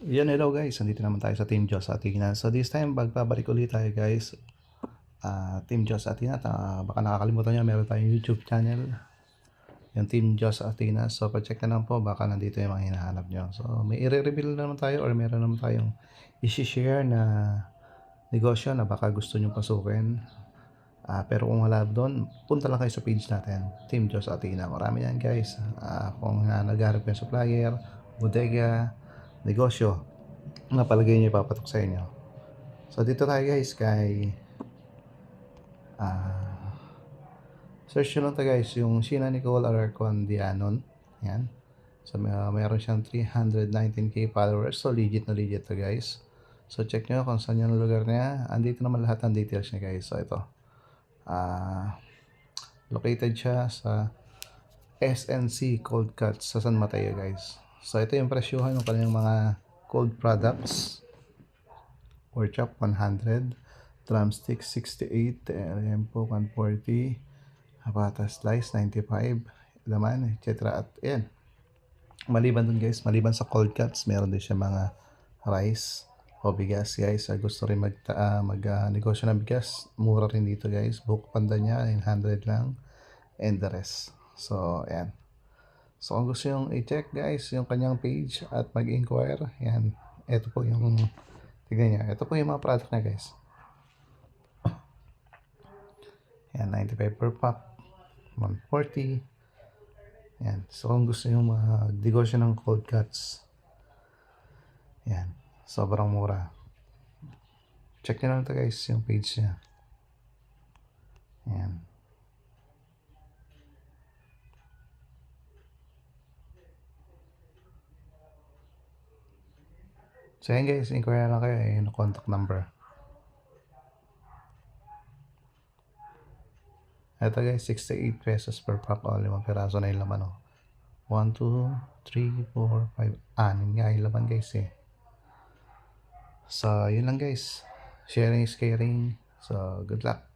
Yan, hello guys. Nandito naman tayo sa Team Diyos Athena. So this time, magbabalik ulit tayo guys. Team Diyos Athena. Baka nakakalimutan nyo, meron tayong YouTube channel. Yung Team Diyos Athena. So pa-check na lang po, baka nandito yung mga hinahanap nyo. So may i-reveal na naman tayo or meron naman tayong isi-share na negosyo na baka gusto nyo pasukin. Pero kung wala doon, punta lang kayo sa page natin, Team Diyos Athena. Marami yan guys. Kung naghahanap kayo supplier, bodega, negosyo, napalagay niyo ipapatok sa inyo. So dito tayo guys kay search nyo lang tayo guys yung Sheena Nicole Alarcon Dianon. Yan. So mayroon siyang 319k followers. So legit na legit to guys. So check nyo kung saan yung lugar niya. Andito naman lahat ng details niya guys. So ito. Located siya sa SNC Cold Cuts sa San Mateo guys. So ito yung presyuhan ng kanyang mga cold products. Pork chop 100, drumstick 68, lempo 140, pata slice 95, laman, etc. At yan. Maliban dun guys, maliban sa cold cuts, meron din siya mga rice o bigas guys. Gusto rin negosyo ng bigas, mura rin dito guys. Buko panda niya 900 lang and the rest. So yan. So kung gusto yung i-check guys yung kanyang page at mag-inquire, yan. Ito po yung tignan niya. Ito po yung mga product niya guys. Yan, 95 per pack, 140. Yan. So kung gusto yung mag-negosyo ng cold cuts, yan. Sobrang mura. Check nyo lang ito guys, yung page niya. Yan. So yan guys, inquire lang kayo, yung contact number. Ito guys, 68 pesos per pack. 5 piraso na yung laman. 1, 2, 3, 4, 5. 6 nga yung laman guys eh. So yun lang guys. Sharing is caring. So good luck.